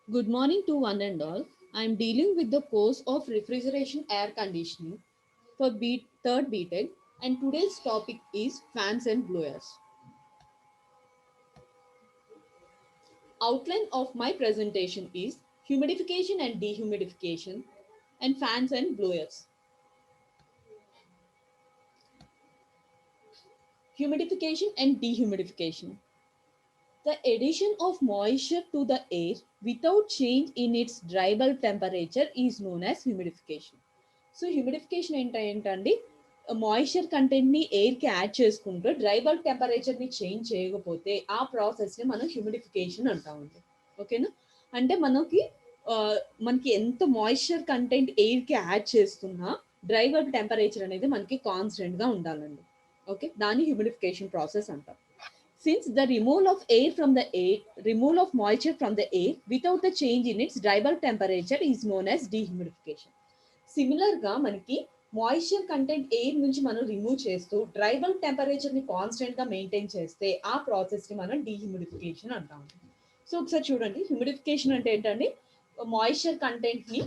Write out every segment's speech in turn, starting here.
Good morning to one and all. I am dealing with the course of refrigeration air conditioning for third BTech, and today's topic is fans and blowers. Outline of my presentation is humidification and dehumidification and fans and blowers. Humidification and dehumidification. The addition of moisture to the air without change in its dry bulb temperature is known as humidification. So humidification ఏంటండి, moisture కంటెంట్ని ఎయిర్కి add చేసుకుంటూ dry bulb టెంపరేచర్ని change చేయకపోతే ఆ ప్రాసెస్ని మనం humidification అంటామండి. ఓకేనా? అంటే మనకి ఎంత మాయిశ్చర్ కంటెంట్ ఎయిర్కి యాడ్ చేస్తున్నా డ్రై బల్బ్ టెంపరేచర్ అనేది మనకి కాన్స్టెంట్గా ఉండాలండి. ఓకే, దాన్ని హ్యూమిడిఫికేషన్ ప్రాసెస్ అంటాం. Since the removal of moisture from the air without the change in its dry bulb temperature is known as dehumidification. Similar గా మనకి మాయిశ్చర్ కంటెంట్ ఎయిర్ నుంచి మనం రిమూవ్ చేస్తూ డ్రై బల్బ్ టెంపరేచర్ ని constant గా maintain చేస్తే ఆ ప్రాసెస్ ని మనం డీహ్యూమిడిఫికేషన్ అంటాం. సో ఒకసారి చూడండి, హ్యూమిడిఫికేషన్ అంటే ఏంటండి, మాయిశ్చర్ కంటెంట్ ని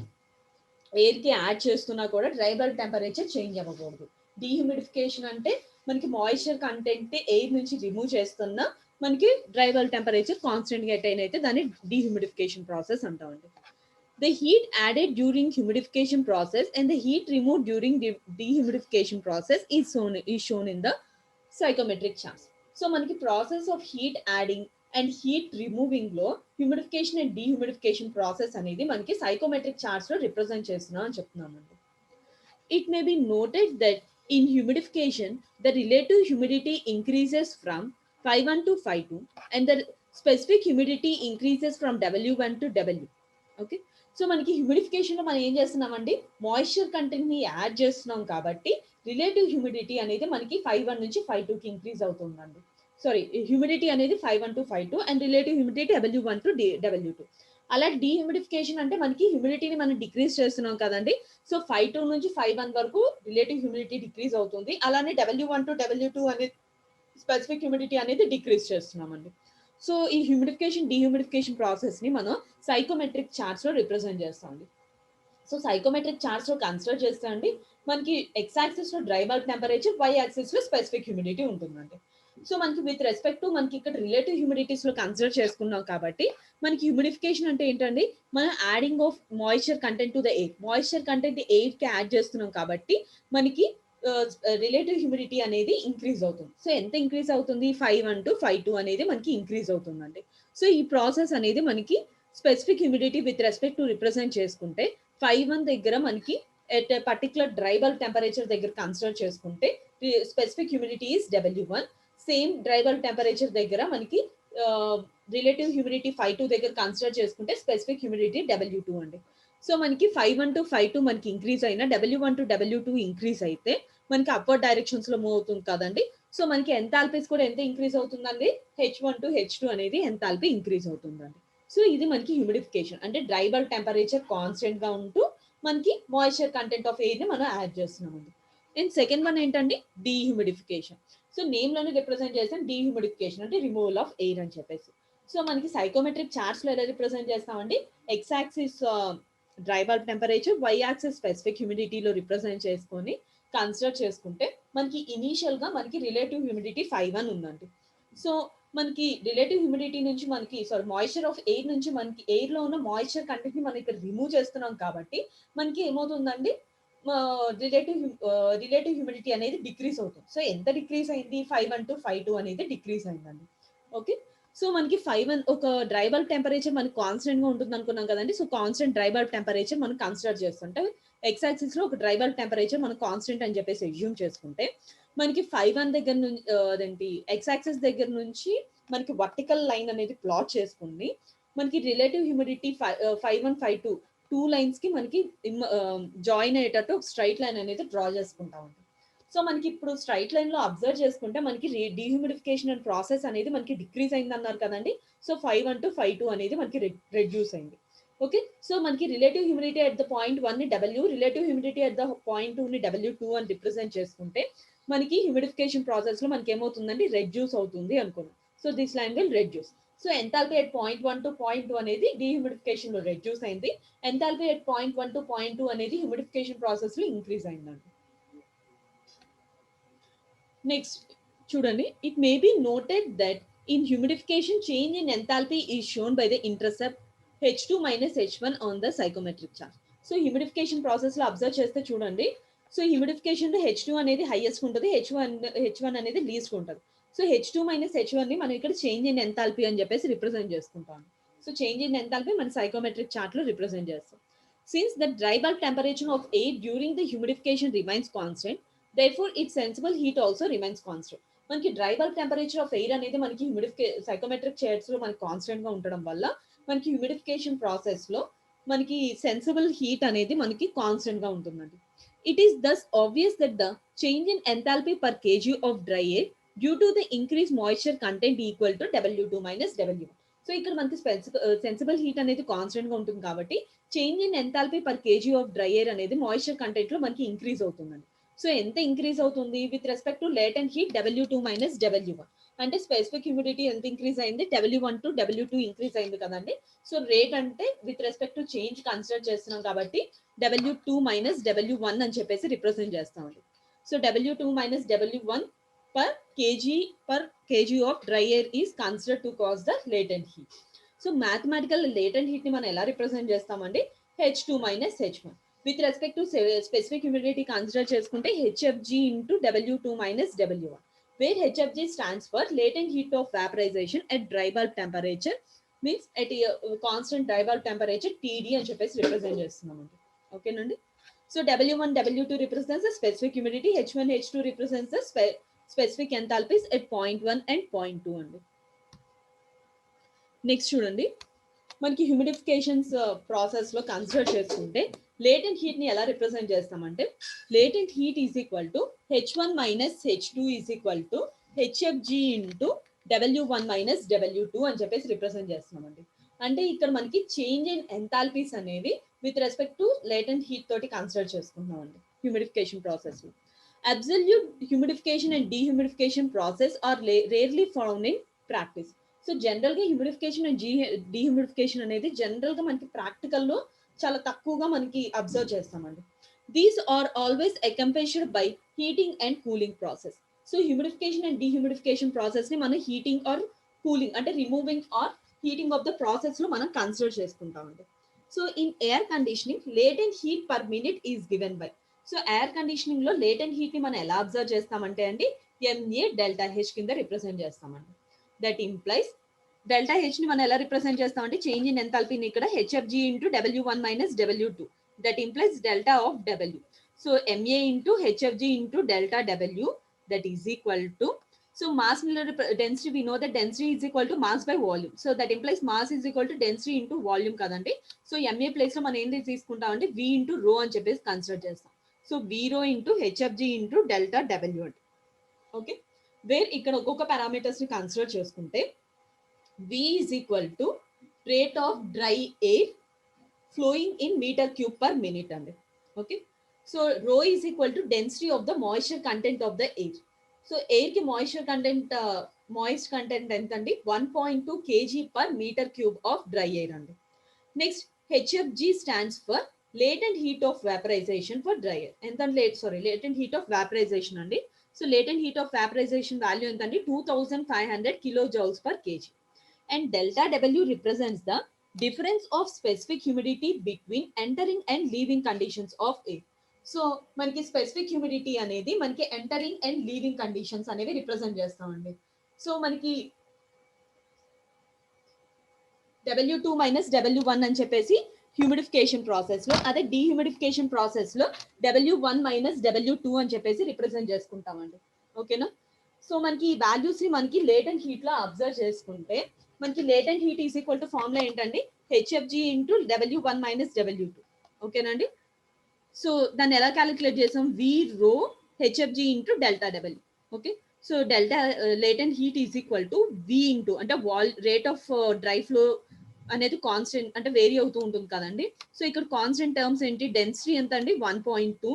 ఎయిర్ కి యాడ్ చేస్తున్నా కూడా డ్రై బల్బ్ టెంపరేచర్ చేంజ్ అవ్వకూడదు. డీహ్యూమిడిఫికేషన్ అంటే మనకి మాయిశ్చర్ కంటెంట్ ఎయిర్ నుంచి రిమూవ్ చేస్తున్నా మనకి డ్రై బల్బ్ టెంపరేచర్ కాన్స్టెంట్ గా అటైన్ అయితే దాన్ని డీహ్యూమిడిఫికేషన్ ప్రాసెస్ అంటామండి. The heat added during humidification process and the heat removed during dehumidification process is shown in the psychometric charts. So మనకి process of heat adding and heat removing లో humidification and dehumidification process అనేది మనకి psychometric charts లో represent చేస్తున్నాం అని చెప్తున్నామండి. It may be noted that in humidification the relative humidity increases from phi1 to phi2 and the specific humidity increases from W1 to W. Okay, so మనకి humidification లో మనం ఏం చేస్తున్నామండి, మాయిశ్చర్ కంటెంట్ ని add చేస్తున్నాం కాబట్టి రిలేటివ్ హ్యూమిడిటీ అనేది మనకి 5.1 నుంచి 5.2కి ఇంక్రీజ్ అవుతుందండి. సారీ, హ్యూమిడిటీ అనేది 5.1 to 5.2 and relative humidity W1 to W2. అలా డీహ్యూమిడిఫికేషన్ అంటే మనకి హ్యూమిడిటీని మనం డిక్రీజ్ చేస్తున్నాం కదండి. సో 5.2 నుంచి 5.1 వరకు రిలేటివ్ హ్యూమిడిటీ డిక్రీజ్ అవుతుంది. అలానే W1 to W2 అనేది స్పెసిఫిక్ హ్యూమిడిటీ అనేది డిక్రీజ్ చేస్తున్నామండి. సో ఈ హ్యూమిడిఫికేషన్ డీహ్యూమిడిఫికేషన్ ప్రాసెస్ ని మనం సైకోమెట్రిక్ చార్ట్స్ లో రిప్రజెంట్ చేస్తామండి. సో సైకోమెట్రిక్ చార్ట్స్ లో కన్సిడర్ చేస్తే అండి మనకి ఎక్స్ యాక్సిస్ లో dry bulb temperature, Y axis లో స్పెసిఫిక్ హ్యూమిడిటీ ఉంటుందండి. సో మనకి విత్ రెస్పెక్ట్ టు మనకి ఇక్కడ రిలేటివ్ హ్యూమిడిటీస్ లో కన్సిడర్ చేసుకున్నాం కాబట్టి మనకి హ్యూమిడిఫికేషన్ అంటే ఏంటండి, మనం adding of moisture content to the air, moisture content air కి యాడ్ చేస్తున్నాం కాబట్టి మనకి రిలేటివ్ హ్యూమిడిటీ అనేది ఇంక్రీజ్ అవుతుంది. సో ఎంత ఇంక్రీజ్ అవుతుంది, 5.1 to 5.2 అనేది మనకి ఇంక్రీజ్ అవుతుందండి. సో ఈ ప్రాసెస్ అనేది మనకి specific humidity with respect to represent చేసుకుంటే 5.1 దగ్గర మనకి at particular dry bulb temperature దగ్గర కన్సిడర్ చేసుకుంటే specific humidity is W1. Same dry bulb temperature దగ్గర మనకి రిలేటివ్ హ్యూమిడిటీ 5.2 దగ్గర కన్సిడర్ చేసుకుంటే స్పెసిఫిక్ హ్యూమిడిటీ W2 అండి. సో మనకి 5.1 to 5.2 మనకి ఇంక్రీజ్ అయినా W1 to W2 ఇంక్రీజ్ అయితే మనకి అప్వర్డ్ డైరెక్షన్స్ లో మూవ్ అవుతుంది కదండి. సో మనకి ఎంథాల్పీస్ కూడా ఎంత ఇంక్రీజ్ అవుతుందండి, H1 to H2 అనేది ఎంథాల్పీ ఇంక్రీజ్ అవుతుందండి. సో ఇది మనకి హ్యూమిడిఫికేషన్ అంటే డ్రై బల్బ్ టెంపరేచర్ కాన్స్టెంట్ గా ఉంటూ మనకి మాయిశ్చర్ కంటెంట్ ఆఫ్ ఎయిర్ ని మనం యాడ్ చేస్తున్నామండి. అండ్ సెకండ్ వన్ ఏంటండి, డీహ్యూమిడిఫికేషన్. సో నేమ్ లోనే రిప్రజెంట్ చేస్తాం, డీహ్యూమిడిఫికేషన్ అంటే రిమూవల్ ఆఫ్ ఎయిర్ అని చెప్పేసి. సో మనకి సైకోమెట్రిక్ చార్ట్స్ లో ఎలా రిప్రజెంట్ చేస్తామండి, X axis dry bulb temperature, Y axis specific హ్యూమిడిటీలో రిప్రజెంట్ చేసుకొని కన్సిడర్ చేసుకుంటే మనకి ఇనీషియల్ గా మనకి రిలేటివ్ హ్యూమిడిటీ 5.1 ఉందండి. సో మనకి రిలేటివ్ హ్యూమిడిటీ నుంచి మనకి మాయిశ్చర్ ఆఫ్ ఎయిర్ నుంచి మనకి ఎయిర్ లో ఉన్న మాయిశ్చర్ కంటెంట్ ని మనం ఇక్కడ రిమూవ్ చేస్తున్నాం కాబట్టి మనకి ఏమవుతుందండి, రిలేటివ్ హ్యూమిడిటీ అనేది డిక్రీజ్ అవుతుంది. సో ఎంత డిక్రీజ్ అయింది, 5.1 to 5.2 అనేది డిక్రీజ్ అయిందండి. ఓకే, సో మనకి 5.1 ఒక డ్రై బల్బ్ టెంపరేచర్ మనకి కాన్స్టెంట్ గా ఉంటుంది అనుకున్నాం కదండి. So constant dry bulb temperature మనం కన్సిడర్ చేస్తుంటే ఎక్స్ యాక్సిస్ లో ఒక డ్రై బల్బ్ టెంపరేచర్ మనం కాన్స్టెంట్ అని చెప్పేసి అజ్యూమ్ చేసుకుంటే మనకి 5.1 దగ్గర నుంచి అదేంటి ఎక్స్ యాక్సిస్ దగ్గర నుంచి మనకి వర్టికల్ లైన్ అనేది ప్లాట్ చేసుకుని మనకి రిలేటివ్ హ్యూమిడిటీ 5.1 5.2 టూ లైన్స్ కి మనకి జాయిన్ అయ్యేటట్టు ఒక స్ట్రైట్ లైన్ అనేది డ్రా చేసుకుంటా ఉంటాం. సో మనకి ఇప్పుడు స్ట్రైట్ లైన్ లో అబ్జర్వ్ చేసుకుంటే మనకి డీహ్యూమిడిఫికేషన్ అండ్ ప్రాసెస్ అనేది మనకి డిక్రీజ్ అయింది అన్నారు కదండి. సో 5.1 to 5.2 అనేది మనకి రెడ్యూస్ అయింది. ఓకే, సో మనకి relative humidity at the point 1 ని W, relative humidity at the point 2 ని W2 అని రిప్రజెంట్ చేసుకుంటే మనకి హ్యూమిడిఫికేషన్ ప్రాసెస్ లో మనకి ఏమవుతుందండి, రెడ్యూస్ అవుతుంది అనుకున్నాం. So this line will reduce. So enthalpy at point 1 to point 2 అనేది డీహ్యూమిడిఫికేషన్ లో రెడ్యూస్ అయింది. Enthalpy at point 1 to point 2 అనేది హ్యూమిడిఫికేషన్ ప్రాసెస్ లో ఇంక్రీజ్ అయిందండి. నెక్స్ట్ చూడండి, it may be noted that in humidification change in enthalpy is shown by the intercept H2 minus H1 on the psychrometric chart. So humidification process లో observe చేస్తే చూడండి, so humidification లో H2 అనేది highest ఉంటుంది, H1 అనేది least ఉంటుంది. So H2 minus H1 ని మనం ఇక్కడ చేంజ్ ఇన్ ఎంథాల్పీ అని చెప్పేసి రిప్రజెంట్ చేసుకుంటాం. సో చేంజ్ ఇన్ ఎంథాల్పీ మన సైకోమెట్రిక్ చార్ట్ లో రిప్రజెంట్ చేస్తాం. Since the dry bulb temperature of air during the humidification remains constant, therefore its sensible heat also remains constant. మనకి dry bulb temperature of air అనేది మనకి psychometric charts లో మనకి constant గా ఉండడం వల్ల మనకి హ్యూమిడిఫికేషన్ ప్రాసెస్ లో మనకి సెన్సిబుల్ హీట్ అనేది మనకి కాన్స్టెంట్ గా ఉంటుందండి. It is thus obvious that the change in enthalpy per KG of dry air due to the increase moisture content equal to W2 minus W1. So ఇక్కడ మనకి sensible heat అనేది constant గా ఉంటుంది కాబట్టి change in enthalpy per KG of dry air అనేది moisture content లో మనకి increase అవుతుందండి. సో ఎంత ఇంక్రీజ్ అవుతుంది with respect to latent heat W2 minus W1. అంటే స్పెసిఫిక్ హ్యూమిడిటీ ఎంత ఇంక్రీజ్ అయింది, W1 టు W2 ఇంక్రీజ్ అయింది కదండి. సో రేట్ అంటే with respect to change consider చేస్తున్నాం కాబట్టి W2 మైనస్ W1 అని చెప్పేసి రిప్రజెంట్ చేస్తామండి. So W2 minus W1 per kg of dry air is considered to cause the latent heat. So mathematical latent heat ని మనం ఎలా represent చేస్తామండి, H2 minus H1. With respect to specific humidity consider చేసుకుంటే HFG into W2 minus W1, where HFG stands for latent heat of vaporization at dry bulb temperature, means at constant dry bulb temperature TD అని చెప్పేసి represent చేస్తున్నామండి. ఓకేనండి. So W1 W2 represents the specific humidity, H1 H2 represents the specific enthalpies at point 1 and point 2 అండి. Next చూడండి, మనకి humidifications process లో consider చేసుకుంటే latent heat ని ఎలా రిప్రజెంట్ చేస్తామంటే latent heat is equal to H1 minus H2 is equal to HFG into W1 minus W2 అని చెప్పేసి రిప్రజెంట్ చేస్తున్నామండి. అంటే ఇక్కడ మనకి చేంజ్ ఇన్ ఎంథాల్పీస్ అనేవి with respect to latent heat తోటి కన్సిడర్ చేసుకుంటున్నామండి హ్యూమిడిఫికేషన్ ప్రాసెస్ లో. Absolute humidification and dehumidification process are rarely found in practice. So general గా హ్యూమిడిఫికేషన్ అండ్ డీహ్యూమిడిఫికేషన్ అనేది జనరల్ గా మనకి ప్రాక్టికల్ లో చాలా తక్కువగా మనకి అబ్జర్వ్ చేస్తామండి. These are always accompanied by heating and cooling process. So humidification and dehumidification process ని మనం హీటింగ్ ఆర్ కూలింగ్ అంటే removing or heating of the process లో మనం కన్సిడర్ చేసుకుంటామండి. So in air conditioning latent heat per minute is given by. So air conditioning లో latent heat ని మనం ఎలా అబ్జర్వ్ చేస్తామంటే అండి MA డెల్టా H కింద రిప్రజెంట్ చేస్తామండి. దట్ ఇంప్లైస్ డెల్టా H ని మనం ఎలా రిప్రజెంట్ చేస్తామంటే చేంజ్ ఇన్ ఎంథాల్పీని ఇక్కడ HFG into W1 minus W2. That implies delta of W. So MA into HFG into delta W that is equal to, so mass molar density, we know that density is equal to mass by volume. So that implies mass is equal to density into volume kadandi. So MA place lo మనం ఏంది తీసుకుంటాం అంటే V into rho అని చెప్పేసి consider చేస్తాం. So V rho into HFG into delta W అంటే okay. Wear ఇక్కడ ఒక్కొక్క పారామీటర్స్ ని కన్సిడర్ చేసుకుంటే V is equal to rate of dry air flowing in meter cube per minute అండి. Okay. So rho is equal to density of the moisture content of the air. So air కి moist content ఎంత అండి 1.2 kg per meter cube of dry air అండి. Next HFG stands for latent heat of vaporization for dry air. ఎంత latent heat of vaporization అండి. So latent heat of vaporization value ఎంత అండి 2500 kilojoules per kg. And delta W represents the difference of specific humidity between entering and leaving conditions of air. So మనకి specific humidity అనేది మనకి entering and leaving conditions అనేవి represent చేస్తామండి. So మనకి W2 minus W1 అని చెప్పేసి humidification process లో, అదే డీహ్యూమిడిఫికేషన్ ప్రాసెస్ లో W1 మైనస్ W2 అని చెప్పేసి రిప్రజెంట్ చేసుకుంటామండి. ఓకేనా. సో మనకి ఈ వాల్యూస్ ని మనకి లేటెంట్ హీట్ లో అబ్జర్వ్ చేసుకుంటే మనకి latent heat is equal to formula ఏంటండి HFG into W1 minus W2. ఓకేనండి. సో దాన్ని ఎలా క్యాలిక్యులేట్ చేసాం V rho HFG into delta W. Okay. So delta latent heat is equal to V into అంటే rate of dry flow అనేది constant అంటే vary అవుతూ ఉంటుంది కదండి. సో ఇక్కడ కాన్స్టెంట్ టర్మ్స్ ఏంటి, డెన్సిటీ ఎంత అండి 1.2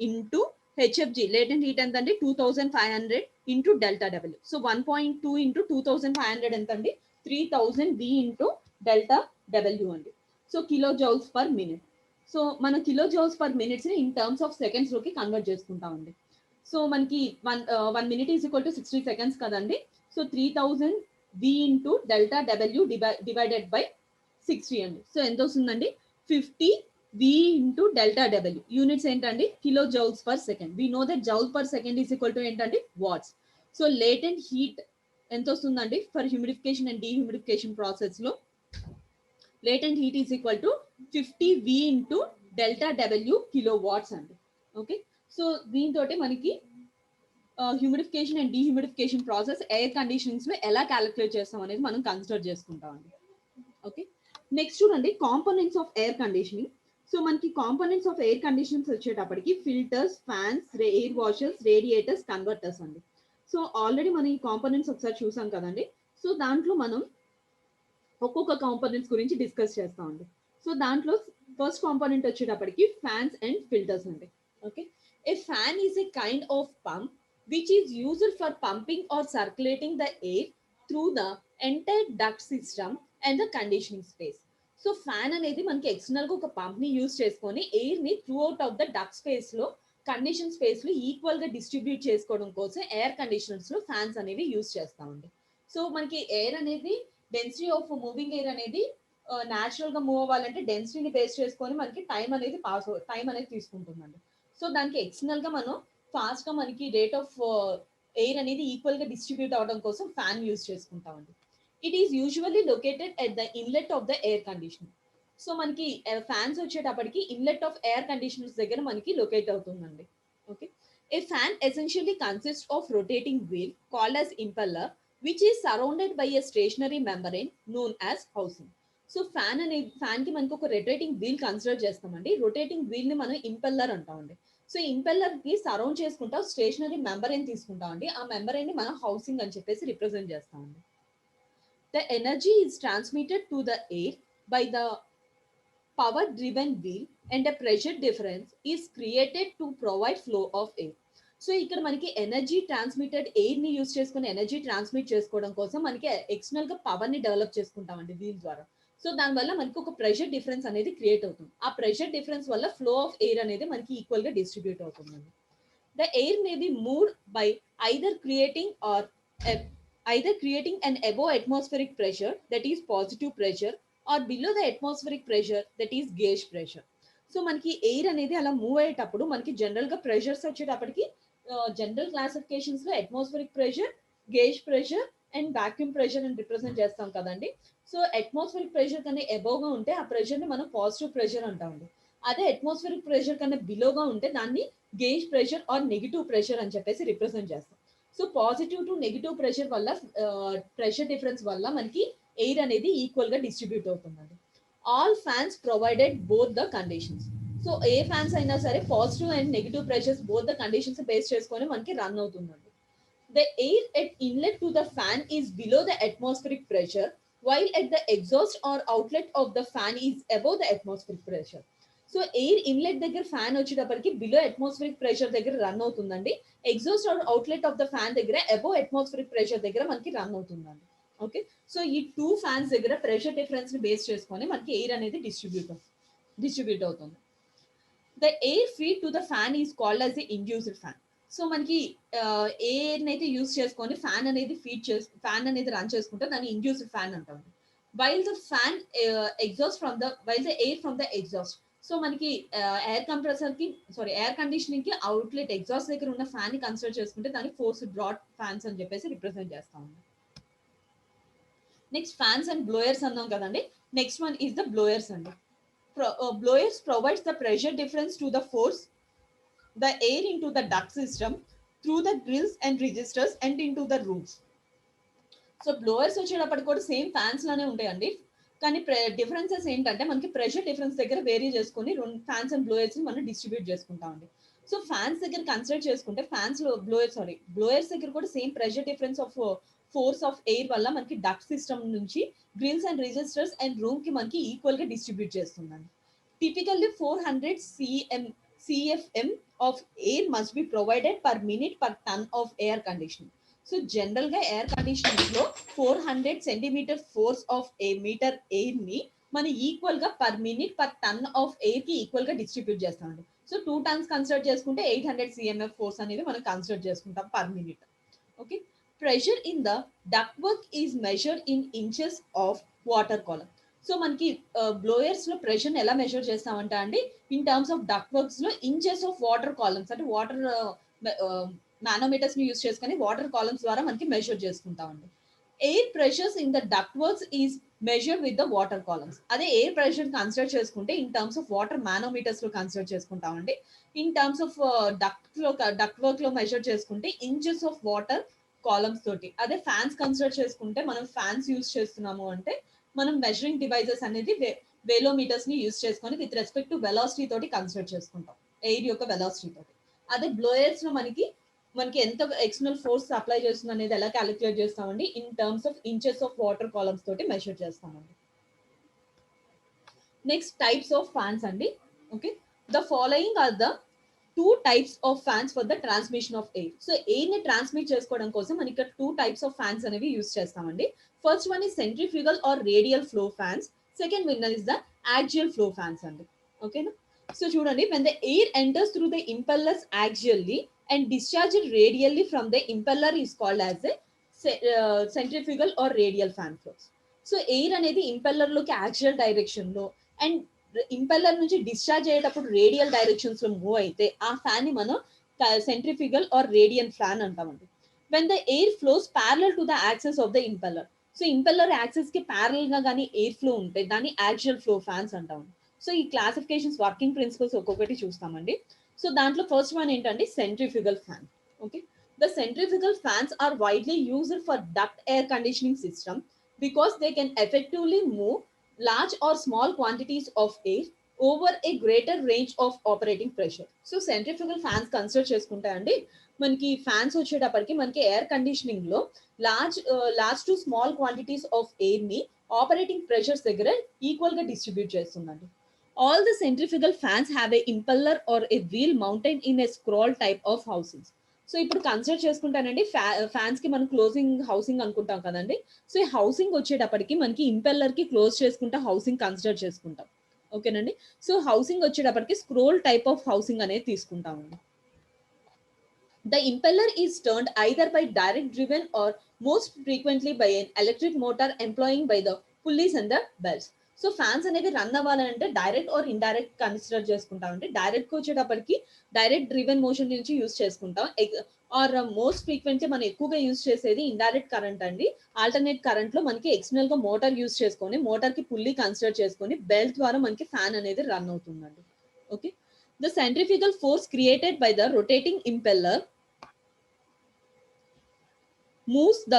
ఇంటూ HFG లేటెంట్ హీట్ ఎంత అండి 2500 into delta W. So 1.2 into 2500 ఎంత అండి 3000 V ఇంటూ డెల్టా డబ్ల్యూ అండి. So kilo joules per minute. So మన కిలో జౌల్స్ పర్ మినిట్స్ని ఇన్ టర్మ్స్ ఆఫ్ సెకండ్స్లోకి కన్వర్ట్ చేసుకుంటామండి. సో మనకి 1 minute is equal to 60 seconds కదండి. So 3000 V into delta W divided by 60 అండి. సో ఎంత వస్తుందండి? 50 V into delta W. Units ఏంటండి? Kilo joules per second. We know that joule per second is equal to ఏంటండి? Watts. So latent heat ఎంత వస్తుందండి for humidification and dehumidification ప్రాసెస్లో? Latent heat is equal to 50 V into delta W kilo watts అండి. Okay, so దీంతో మనకి humidification and dehumidification process air conditionings లో ఎలా calculate చేస్తాం అనేది మనం కన్సిడర్ చేసుకుంటాం అండి. ఓకే, నెక్స్ట్ చూడండి components of air conditioning. So మనకి కాంపోనెంట్స్ ఆఫ్ ఎయిర్ కండిషనింగ్స్ వచ్చేటప్పటికి filters, fans, air washers, radiators, converters అండి. సో ఆల్రెడీ మనం ఈ కాంపోనెంట్స్ ఒకసారి చూసాం కదండి. సో దాంట్లో మనం ఒక్కొక్క కాంపోనెంట్స్ గురించి డిస్కస్ చేస్తామండి. సో దాంట్లో ఫస్ట్ కాంపోనెంట్ వచ్చేటప్పటికి ఫ్యాన్స్ అండ్ ఫిల్టర్స్ అండి. Okay, a fan is a kind of pump which is used for pumping or circulating the air through the entire duct system and the conditioning space. So fan అనేది మనకి external గా ఒక pump ని use చేసుకొని air ని through out of the duct space లో, condition space లో equal గా డిస్ట్రిబ్యూట్ చేసుకోవడం కోసం ఎయిర్ కండిషనర్స్ లో ఫ్యాన్స్ అనేవి యూజ్ చేస్తామండి. సో మనకి ఎయిర్ అనేది డెన్సిటీ ఆఫ్ మూవింగ్ ఎయిర్ అనేది న్యాచురల్ గా మూవ్ అవ్వాలంటే డెన్సిటీని బేస్ చేసుకొని మనకి టైం అనేది తీసుకుంటుందండి. సో దానికి ఎక్స్టర్నల్ గా మనం ఫాస్ట్ గా మనకి రేట్ ఆఫ్ ఎయిర్ అనేది ఈక్వల్ గా డిస్ట్రిబ్యూట్ అవడం కోసం ఫ్యాన్ యూజ్ చేసుకుంటామండి. It is usually located at the inlet of the air conditioner. So మనకి ఫ్యాన్స్ వచ్చేటప్పటికి ఇన్లెట్ ఆఫ్ ఎయిర్ కండిషనర్స్ దగ్గర మనకి లొకేట్ అవుతుందండి. Okay, a fan essentially consist of rotating wheel called as impeller which is surrounded by a stationary membrane known as housing. So fan కి మనకి ఒక rotating wheel consider చేస్తామండి. Rotating wheel ని మనం impeller అంటామండి. సో ఇంపెల్లర్ కి surround చేసుకుంటా stationery membrane తీసుకుంటామండి. ఆ మెంబరైన్ ని మనం హౌసింగ్ అని చెప్పేసి రిప్రజెంట్ చేస్తామండి. The energy is transmitted to the air by the power driven wheel and the pressure difference is created to provide flow of air. So ఇక్కడ మనకి ఎనర్జీ ట్రాన్స్మిటెడ్ ఎయిర్ ని యూజ్ చేసుకుని energy transmit చేసుకోవడం కోసం మనకి external గా power ని develop చేసుకుంటామండి వీల్ ద్వారా. సో దానివల్ల మనకి ఒక ప్రెషర్ డిఫరెన్స్ అనేది క్రియేట్ అవుతుంది. ఆ ప్రెషర్ డిఫరెన్స్ వల్ల ఫ్లో ఆఫ్ ఎయిర్ అనేది మనకి ఈక్వల్ గా డిస్ట్రిబ్యూట్ అవుతుందండి. The air may be moved by either creating an above atmospheric pressure that is positive pressure or below the atmospheric pressure that is gauge pressure. So మనకి air అనేది అలా move అయ్యేటప్పుడు మనకి general గా pressures వచ్చేటప్పటికి general classifications లో atmospheric pressure, gauge pressure and vacuum pressure అని represent చేస్తాం కదండి. సో అట్మాస్ఫిరిక్ ప్రెషర్ కన్నా అబోవ్ గా ఉంటే ఆ ప్రెషర్ ని మనం పాజిటివ్ ప్రెషర్ అంటామండి. అదే అట్మాస్ఫిరిక్ ప్రెషర్ కన్నా బిలోగా ఉంటే దాన్ని gauge pressure or negative pressure అని చెప్పేసి రిప్రజెంట్ చేస్తాం. So positive to negative pressure వల్ల ప్రెషర్ డిఫరెన్స్ వల్ల మనకి ఎయిర్ అనేది ఈక్వల్ గా డిస్ట్రిబ్యూట్ అవుతుందండి. All fans provided both the conditions. So a fans అయినా సరే positive and negative pressures both the conditions base చేసుకొని మనకి రన్ అవుతుందండి. The air at inlet to the fan is below the atmospheric pressure, while at the exhaust or outlet of the fan is above the atmospheric pressure. So air inlet దగ్గర fan వచ్చేటప్పటికి below atmospheric pressure దగ్గర run అవుతుందండి. Exhaust or outlet of the fan దగ్గర above atmospheric pressure దగ్గర మనకి run అవుతుందండి. Okay, so ఈ two fans దగ్గర ప్రెషర్ డిఫరెన్స్ ని బేస్ చేసుకొని మనకి ఎయిర్ అనేది డిస్ట్రిబ్యూట్ అవుతుంది. The air feed to the fan is called as the induced fan. So మనకి ఎయిర్ అయితే యూస్ చేసుకొని ఫ్యాన్ అనేది రన్ చేసుకుంటే దాన్ని ఇండ్యూస్డ్ ఫ్యాన్ అంటాం. While the air from the exhaust. So మనకి ఎయిర్ కండిషనింగ్ కి అవుట్లెట్ ఎగ్జాస్ట్ దగ్గర ఉన్న ఫ్యాన్ ని కన్సిడర్ చేసుకుంటే దాన్ని ఫోర్స్డ్ బ్రాడ్ ఫ్యాన్స్ అని చెప్పేసి రిప్రజెంట్ చేస్తాం. నెక్స్ట్ ఫ్యాన్స్ అండ్ బ్లోయర్స్ అన్నాం కదండి. Next one is the blowers అండి. Blowers provides the pressure difference to the force the air into the duct system through the grills and registers and into the rooms. So blowers వచ్చేటప్పటికి కూడా same fans లానే ఉంటాయండి. కానీ differences ఏంటంటే మనకి pressure difference దగ్గర vary చేసుకొని రెండు ఫ్యాన్స్ అండ్ బ్లోయర్స్ ని మనం డిస్ట్రిబ్యూట్ చేసుకుంటామండి. సో ఫ్యాన్స్ దగ్గర కన్సిడర్ చేసుకుంటే బ్లోయర్స్ దగ్గర కూడా same pressure difference of force of air వల్ల మనకి డక్ట్ సిస్టమ్ నుంచి grills and registers and room కి మనకి ఈక్వల్ గా డిస్ట్రిబ్యూట్ చేస్తుందండి. Typically 400 CFM of air must be provided per minute per ton of air conditioning. So general గా air conditioning లో 400 centimetre force of a metre air ని మనం equal గా per minute per ton of air కి equal గా distribute చేస్తామండి. So 2 tons consider చేసుకుంటే 800 CMF force అనేది మనం కన్సిడర్ చేసుకుంటాం per minute. Okay. Pressure in the duct work is measured in inches of water column. So మనకి blowers లో pressure ఎలా మెజర్ చేస్తామంటే అండి, in terms of duct works లో ఇంచెస్ ఆఫ్ వాటర్ కాలమ్స్ అంటే వాటర్ మానోమీటర్స్ ని use చేసుకొని water columns ద్వారా మనకి మెజర్ చేసుకుంటామండి. Air pressures in the duct works is measured with the water columns. అదే ఎయిర్ ప్రెషర్ కన్సిడర్ చేసుకుంటే in terms of water manometers లో కన్సిడర్ చేసుకుంటామండి. In terms of duct work లో మెజర్ చేసుకుంటే ఇంచెస్ ఆఫ్ వాటర్ కాలమ్స్ తోటి. అదే fans consider చేసుకుంటే మనం ఫ్యాన్స్ యూస్ చేస్తున్నాము అంటే మనం మెజరింగ్ డివైజెస్ అనేది వేలోమీటర్స్ ని యూస్ చేసుకొని విత్ రెస్పెక్ట్ టు వెలాసిటీ తోటి కన్సిడర్ చేసుకుంటాం, ఎయిర్ యొక్క వెలాసిటీ తోటి. అదే బ్లోయర్స్ లో మనకి ఎంత ఎక్స్టర్నల్ ఫోర్స్ అప్లై చేస్తుంది అనేది ఎలా క్యాలిక్యులేట్ చేస్తామండి, in terms of inches of water columns తోటి మెజర్ చేస్తామండి. నెక్స్ట్ టైప్స్ ఆఫ్ ఫ్యాన్స్ అండి. Okay, the following are the 2 types of fans for the transmission of air. So air ని transmit చేసుకోవడం కోసం మనకి ఇక్కడ 2 టైప్స్ ఆఫ్ ఫ్యాన్స్ అనేవి use చేస్తామండి. First one is centrifugal or radial flow fans. Second one is the axial flow fans అండి. ఓకేనా. So చూడండి, when the air enters through the impellers axially and discharged radially from the impeller is called as a centrifugal or radial fan flows. So air అనేది impeller లోకి axial direction లో and impeller నుంచి discharge అయ్యేటప్పుడు radial directions లో move అయితే ఆ fan ని మనం సెంట్రిఫ్యూగల్ ఆర్ రేడియల్ ఫ్యాన్ అంటామండి. When the air flows parallel to the access of the impeller. So impeller access కి ప్యారలల్ గా కానీ ఎయిర్ ఫ్లో ఉంటే దాన్ని యాక్సియల్ ఫ్లో ఫ్యాన్స్ అంటామండి. సో ఈ క్లాసిఫికేషన్స్ వర్కింగ్ ప్రిన్సిపల్స్ ఒక్కొక్కటి చూస్తామండి. సో దాంట్లో ఫస్ట్ వన్ ఏంటంటే centrifugal fan. Okay, the centrifugal fans are widely used for duct air conditioning system because they can effectively move large or small quantities of air over a greater range of operating pressure. So centrifugal fans consider చేసుకుంటే అండి, మనకి fans వచ్చేటప్పటికి మనకి air conditioning లో large to small quantities of air ని operating pressures దగ్గర equal గా distribute చేస్తుందండి. All the centrifugal fans have a impeller or a wheel mounted in a scroll type of housings. So ఇప్పుడు consider చేసుకుంటానండి, fans కి మనం closing housing అనుకుంటాం కదండి. సో ఈ హౌసింగ్ వచ్చేటప్పటికి మనకి ఇంపెల్లర్ కి క్లోజ్ చేసుకుంటా హౌసింగ్ కన్సిడర్ చేసుకుంటాం. ఓకేనండి. సో హౌసింగ్ వచ్చేటప్పటికి స్క్రోల్ టైప్ ఆఫ్ హౌసింగ్ అనేది తీసుకుంటామండి. The impeller is turned either by direct driven or most frequently by an electric motor employing by the pulleys and the belts. So fans అనేవి run అవ్వాలంటే direct or indirect consider చేసుకుంటామంటే direct వచ్చేటప్పటికి direct driven motion నుంచి use చేసుకుంటాం. Or most frequently మనం ఎక్కువగా use చేసేది indirect current అండి. ఆల్టర్నేట్ కరెంట్ లో మనకి ఎక్స్టర్నల్ గా మోటార్ యూస్ చేసుకొని మోటార్ కి పుల్లి కన్సిడర్ చేసుకొని బెల్ట్ ద్వారా మనకి ఫ్యాన్ అనేది రన్ అవుతుందండి. Okay, the centrifugal force created by the rotating impeller moves the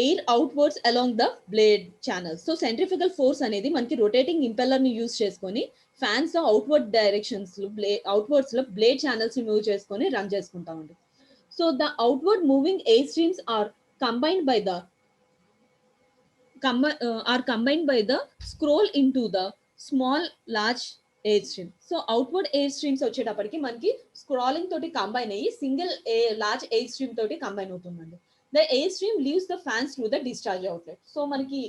air outwards along the blade channel. So centrifugal force అనేది మనకి రొటేటింగ్ ఇంపెల్లర్ ని యూస్ చేసుకొని ఫ్యాన్స్ అవుట్వర్డ్ డైరెక్షన్స్ లో అవుట్వర్డ్స్ లో బ్లేడ్ ఛానల్స్ ని move చేసుకొని run చేసుకుంటామండి. So the outward moving air streams are combined by the scroll into the small large air stream. So outward air streams వచ్చేటప్పటికి మనకి scrolling తోటి combine అయ్యి single large air stream తోటి combine అవుతుందండి. The air stream leaves the fans through the discharge outlet. So మనకి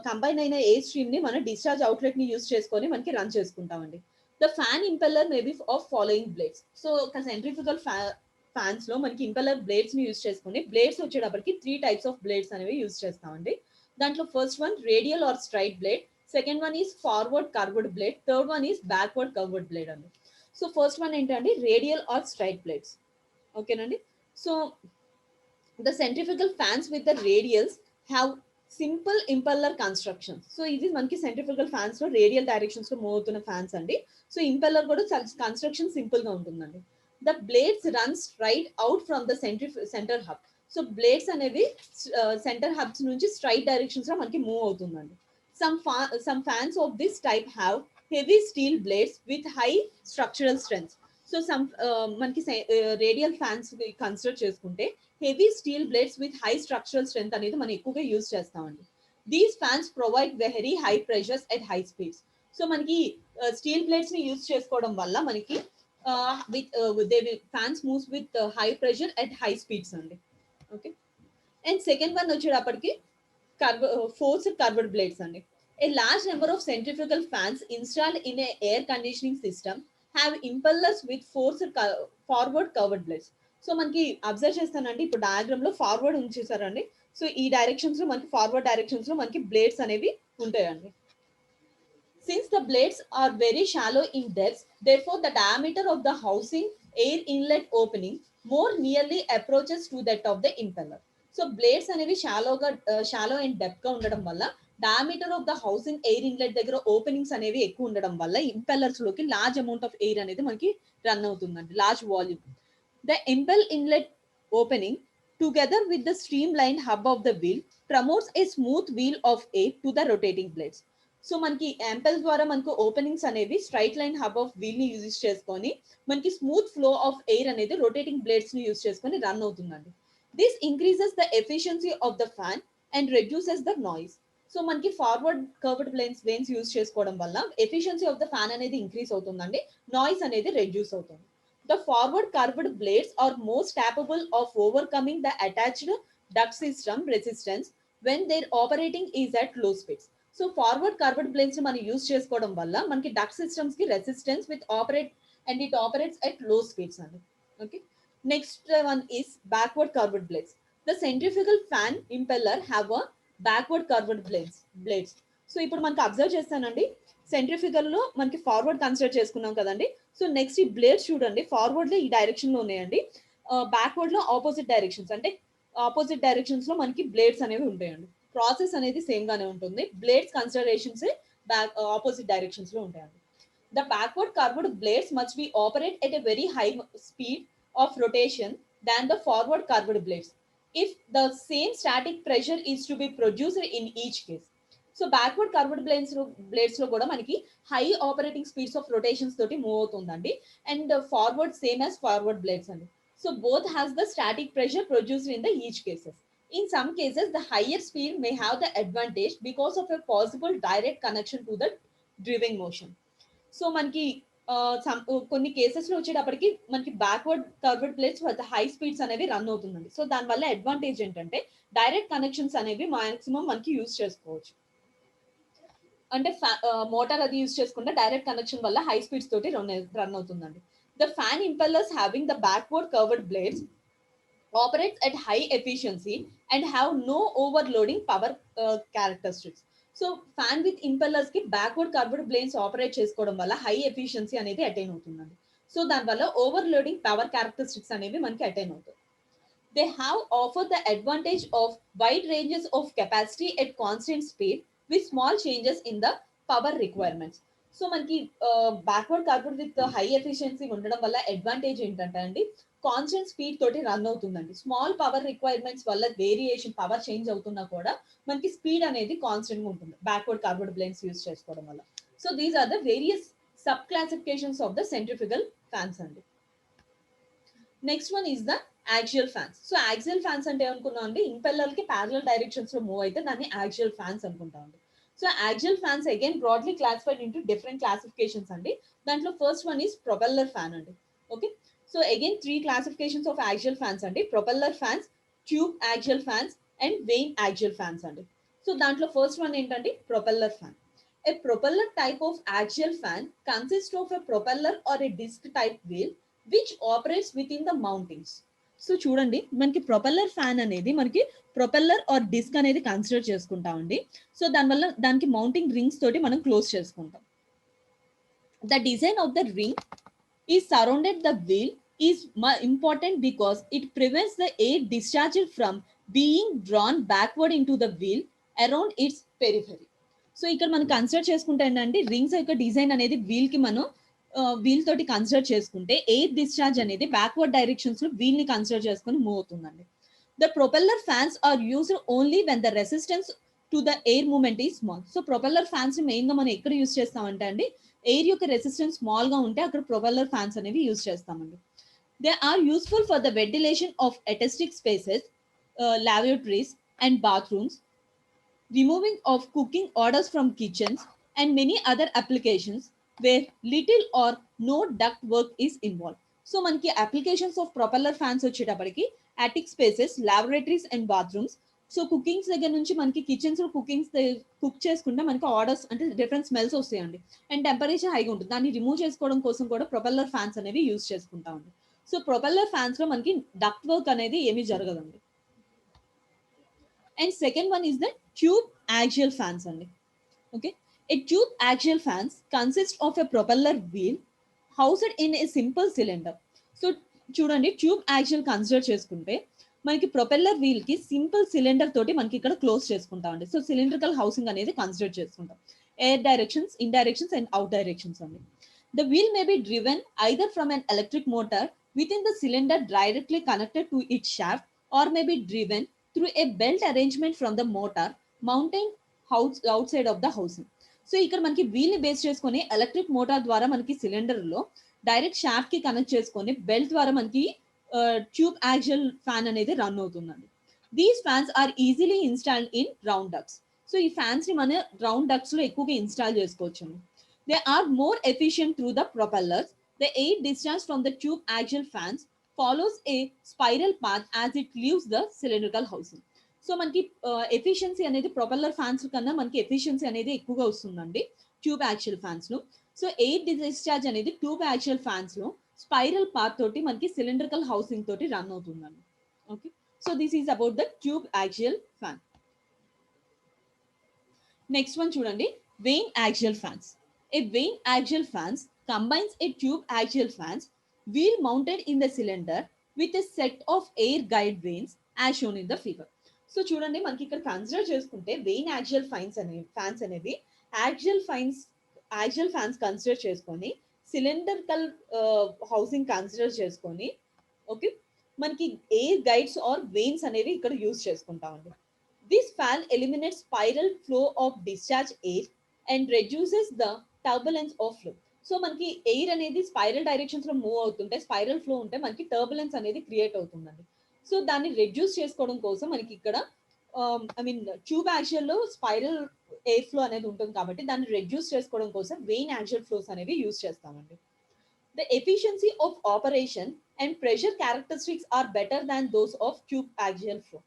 combine అయిన air stream ని మనం డిశ్చార్జ్ అవుట్లెట్ ని యూస్ చేసుకొని మనకి రన్ చేసుకుంటామండి. The fan impeller maybe of following blades. So ఒక సెంట్రిఫ్యూగల్ ఫ్యాన్స్ లో మనకి ఇంపెల్లర్ బ్లేడ్స్ ని యూస్ చేసుకొని బ్లేడ్స్ వచ్చేటప్పటికి 3 టైప్స్ ఆఫ్ బ్లేడ్స్ అనేవి యూస్ చేస్తామండి. దాంట్లో first one radial or straight blade, second one is forward curved blade, third one is backward curved blade అండి. సో ఫస్ట్ వన్ ఏంటంటే రేడియల్ ఆర్ స్ట్రైట్ బ్లేడ్స్. ఓకేనండి. So the centrifugal fans with the radials have simple impeller construction. So ఇది మనకి centrifugal fans లో radial directions లో move అవుతున్న fans అండి. So impeller కూడా కన్స్ట్రక్షన్ సింపుల్ గా ఉంటుందండి. The blades run straight out from the centre hub. So blades అనేవి సెంటర్ హబ్స్ నుంచి స్ట్రైట్ డైరెక్షన్స్ లో మనకి మూవ్ అవుతుందండి. some fans of this type have heavy steel blades with high structural strength. So మనకి radial fans consider చేసుకుంటే heavy steel blades with high structural strength అనేది మనం ఎక్కువగా యూజ్ చేస్తామండి. These fans provide very high pressures at high speeds. So మనకి steel blades ని use చేసుకోవడం వల్ల మనకి fans moves with high pressure at high speeds అండి. ఓకే, అండ్ సెకండ్ వన్ వచ్చేటప్పటికి forced curved blades అండి. A large number of centrifugal fans installed in a air conditioning system have impellers with forward curved blades. So మనకి observe చేస్తానండి, ఇప్పుడు diagram లో forward ఉంచేసారండి. So ఈ directions లో మనకి forward directions లో మనకి బ్లేడ్స్ అనేవి ఉంటాయండి. Since the blades are very shallow in depth, therefore the diameter of the housing air inlet opening more nearly approaches to that of the impeller. So blades అనేవి shallow and depth గా ఉండడం వల్ల diameter of the housing air inlet దగ్గర openings అనేవి ఎక్కువ ఉండడం వల్ల impellers లోకి లార్జ్ అమౌంట్ ఆఫ్ ఎయిర్ అనేది మనకి రన్ అవుతుందండి, large volume. The impel inlet opening together with the stream line hub of the wheel promotes a smooth wheel of air to the rotating blades. So మనకి యాంపెల్ ద్వారా మనకు openings అనేవి straight line hub of wheel ని use చేసుకొని మనకి smooth flow of air అనేది rotating blades ని యూజ్ చేసుకొని రన్ అవుతుందండి. This increases the efficiency of the fan and reduces the noise. So మనకి ఫార్వర్డ్ కర్వ్డ్ వెయిన్స్ యూజ్ చేసుకోవడం వల్ల ఎఫిషియన్సీ ఆఫ్ ద ఫ్యాన్ అనేది ఇంక్రీజ్ అవుతుందండి, నాయిస్ అనేది రెడ్యూస్ అవుతుంది. The forward curved blades are most capable of overcoming the attached duct system resistance when there operating is at low speeds. So forward curved blades మనం use చేసుకోవడం వల్ల మనకి duct systems కి resistance with operate and it operates at low speeds అండి. Okay, next one is backward curved blades. The centrifugal fan impeller have a backward curved blades. So ఇప్పుడు మనకి observe చేస్తానండి, centrifugal లో మనకి ఫార్వర్డ్ కన్సిడర్ చేసుకున్నాం కదండి. So next ఈ blades చూడండి, ఫార్వర్డ్ లో ఈ డైరెక్షన్ లో ఉన్నాయండి, బ్యాక్వర్డ్ లో ఆపోజిట్ డైరెక్షన్స్, అంటే ఆపోజిట్ డైరెక్షన్స్ లో మనకి బ్లేడ్స్ అనేవి ఉంటాయండి. ప్రాసెస్ అనేది సేమ్ గానే ఉంటుంది, blades considerations back opposite directions లో ఉంటాయండి. The backward curved blades must be operate at a very high speed of rotation than the forward curved blades if the same static pressure is to be produced in each case. So backward curved blades లో కూడా మనకి high operating speeds of rotations తోటి move అవుతుందండి. And forward same as forward blades అండి. So both has the static pressure produced in the each cases. In some cases, the higher speed may have the advantage because of a possible direct connection to the driving motion. So మనకి కొన్ని cases లో వచ్చేటప్పటికి మనకి backward curved plates high speeds అనేవి run అవుతుందండి. So దానివల్ల advantage ఏంటంటే direct connections అనేవి మాక్సిమం మనకి యూజ్ చేసుకోవచ్చు. అంటే మోటార్ అది యూజ్ చేసుకుంటే డైరెక్ట్ కనెక్షన్ వల్ల హై స్పీడ్స్ తోటి రన్ అవుతుందండి. The fan impellers having the backward curved blades operates at high efficiency and have no overloading power characteristics. So fan with impellers కి backward curved blades operate చేసుకోవడం వల్ల high efficiency అనేది attain అవుతుందండి. So దానివల్ల overloading power characteristics అనేవి మనకి attain అవుతాయి. They have offer the advantage of wide ranges of capacity at constant speed with small changes in the power requirements. So మనకి backward curved with high efficiency ఉండడం వల్ల advantage ఏంటంటే అండి, constant speed తోటి run అవుతుందండి. Small power requirements వల్ల variation power change అవుతున్నా కూడా మనకి స్పీడ్ అనేది కాన్స్టెంట్ గా ఉంటుంది బ్యాక్వర్డ్ కర్వ్డ్ బ్లేడ్స్ యూజ్ చేసుకోవడం వల్ల. So these are the various sub classifications of the centrifugal fans అండి. Next one is the axial fans. So axial fans అంటే ఏమనుకున్నాం అండి, ఇంపెల్లర్ కి ప్యారలల్ డైరెక్షన్స్ లో మూవ్ అయితే దాన్ని యాక్సియల్ ఫ్యాన్స్ అనుకుంటాం అండి. So axial fans again broadly classified into different classifications అండి. దాంట్లో first one is propeller fan అండి. Okay, so again 3 classifications of axial fans అండి, propeller fans, tube axial fans and vane axial fans అండి. So దాంట్లో first one ఏంటంటే propeller fan. A propeller type of axial fan consists of a propeller or a disc type wheel which operates within the mountings. So చూడండి, మనకి propeller fan అనేది మనకి propeller are disc అనేది consider చేసుకుంటామండి. So దానివల్ల దానికి mounting rings తోటి మనం క్లోజ్ చేసుకుంటాం. The design of the ring is surrounded the wheel is important because it prevents the air discharged from being drawn backward into the wheel around its periphery. So ఇక్కడ మనం consider చేసుకుంటే ఏంటంటే rings యొక్క design అనేది wheel కి మనం wheel తోటి consider చేసుకుంటే ఎయిర్ డిశ్చార్జ్ అనేది బ్యాక్వర్డ్ డైరెక్షన్స్ లో వీల్ ని కన్సిడర్ చేసుకొని మూవ్ అవుతుందండి. The propeller fans are used only when the resistance to the air movement is small. So propeller fans main గా మనం ఎక్కడ యూజ్ చేస్తామంటే అండి, ఎయిర్ యొక్క రెసిస్టెన్స్ స్మాల్ గా ఉంటే అక్కడ ప్రొపెల్లర్ ఫ్యాన్స్ అనేవి యూజ్ చేస్తామండి. They are useful for the ventilation of attic spaces, laboratories and bathrooms, removing of cooking orders from kitchens and many other applications where little or no duct work is involved. So మనకి applications of propeller fans వచ్చేటప్పటికి attic spaces, laboratories and bathrooms. So cookings దగ్గర నుంచి మనకి kitchens లో cook చేసుకుంటే మనకి orders అంటే different smells వస్తాయండి. అండ్ టెంపరేచర్ హైగా ఉంటుంది. దాన్ని రిమూవ్ చేసుకోవడం కోసం కూడా ప్రొపెల్లర్ ఫ్యాన్స్ అనేవి యూజ్ చేసుకుంటామండి. సో ప్రొపెల్లర్ ఫ్యాన్స్ లో మనకి డక్ట్ వర్క్ అనేది ఏమీ జరగదండి. And second one is the tube axial fans అండి. Okay, a tube axial fans consist of a propeller wheel housed in a simple cylinder. So చూడండి, tube axial consider చేసుకుంటే మనకి propeller wheel కి simple cylinder తోటి మనకి ఇక్కడ close చేసుకుంటాం అండి. సో సిలిండ్రికల్ హౌసింగ్ అనేది కన్సిడర్ చేసుకుంటాం. Air directions, in directions and out directions అండి. The wheel may be driven either from an electric motor within the cylinder directly connected to its shaft, or may be driven through a belt arrangement from the motor mounted outside of the housing. So ఇక్కడ మనకి wheel ని base చేసుకొని electric motor ద్వారా మనకి cylinder లో direct shaft కి connect చేసుకొని belt ద్వారా మనకి ట్యూబ్ యాక్సియల్ ఫ్యాన్ అనేది రన్ అవుతుందండి. These fans are easily installed in round ducts. So ఈ ఫ్యాన్స్ ని మన రౌండ్ డక్ట్స్ లో ఎక్కువగా ఇన్స్టాల్ చేసుకోవచ్చు. They are more efficient through the propellers. The air discharge from the tube axial fans follows a spiral path as it leaves the cylindrical housing. So మనకి efficiency అనేది propeller fans కన్నా మనకి efficiency అనేది ఎక్కువగా వస్తుందండి tube axial fans లో. So air discharge అనేది tube axial fans లో స్పైరల్ పాత్ తోటి మనకి సిలిండ్రికల్ హౌసింగ్ తోటి రన్ అవుతుందండి. Okay, so this is about the tube axial fan. Next one చూడండి, vane axial fans. A vane axial fans combines a tube axial fans wheel mounted in the cylinder with a set of air guide vanes as shown in the figure. So చూడండి, మనకి ఇక్కడ consider చేసుకుంటే vein axial fans అనేవి axial fans consider చేసుకొని సిలిండర్కల్ housing consider చేసుకొని okay మనకి air guides are veins అనేవి ఇక్కడ యూజ్ చేసుకుంటామండి. This fan eliminate spiral flow of discharge air and reduces the turbulence of flow. So మనకి ఎయిర్ అనేది స్పైరల్ డైరెక్షన్స్ లో మూవ్ అవుతుంటే స్పైరల్ ఫ్లో ఉంటే మనకి టర్బులెన్స్ అనేది క్రియేట్ అవుతుందండి. సో దాన్ని రెడ్యూస్ చేసుకోవడం కోసం మనకి ఇక్కడ ట్యూబ్ యాక్సియల్ లో స్పైరల్ ఎయిర్ ఫ్లో అనేది ఉంటుంది కాబట్టి దాన్ని రెడ్యూస్ చేసుకోవడం కోసం వెయిన్ యాక్సియల్ ఫ్లోస్ అనేవి యూజ్ చేస్తామండి. The efficiency of operation and pressure characteristics are better than those of tube axial flow.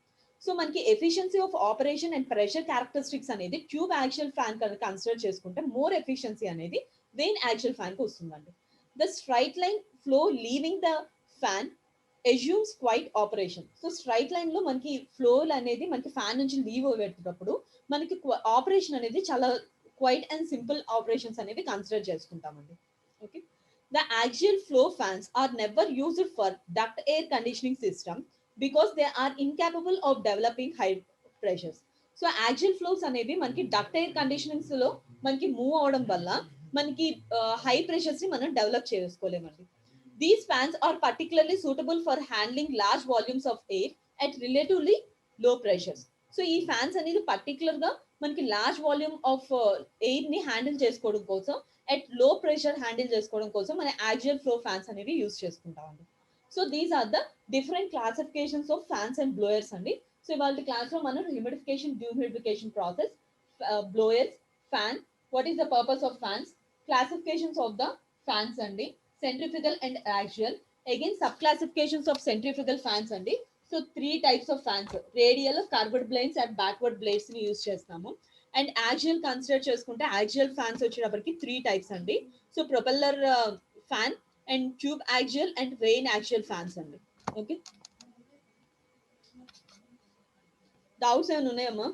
So మనకి efficiency of operation and pressure characteristics అనేది ట్యూబ్ యాక్సియల్ ఫ్యాన్ కన్సిడర్ చేసుకుంటే more efficiency అనేది vane axial fan కి వస్తుందండి. The straight line flow leaving the fan assumes quiet operation. So straight line లో మనకి flow అనేది మనకి ఫ్యాన్ నుంచి లీవ్ పెట్టేటప్పుడు మనకి ఆపరేషన్ అనేది చాలా క్వైట్ అండ్ సింపుల్ ఆపరేషన్స్ అనేవి కన్సిడర్ చేసుకుంటామండి. Okay, the axial flow fans are never used for duct air conditioning system because they are incapable of developing high pressures. So axial flows అనేవి మనకి duct air conditionings లో మనకి move అవడం వల్ల మనకి high pressures ని మనం develop చేసుకోలేమండి. These fans are particularly suitable for handling large volumes of air at relatively low pressures. So ఈ ఫ్యాన్స్ అనేది పర్టికులర్ గా మనకి లార్జ్ వాల్యూమ్ ఆఫ్ ఎయిర్ ని హ్యాండిల్ చేసుకోవడం కోసం అట్ లో ప్రెషర్ హ్యాండిల్ చేసుకోవడం కోసం మన యాక్సియల్ ఫ్లో ఫ్యాన్స్ అనేవి యూజ్ చేసుకుంటామండి. So these are the different classifications of fans and blowers అండి. సో ఇవాళ క్లాస్ లో మనం humidification, dehumidification process, blowers, fan, what is the purpose of fans, classifications of the fans అండి, centrifugal and axial, again subclassifications of centrifugal fans andi. So three types of fans, radial, curved blades and backward blades ni use chestamu. And axial consider cheskunte axial fans vachinapariki three types andi. So propeller fan and tube axial and vane axial fans andi. Okay, doubts ఏమైనా ఉన్నాయమ్మా?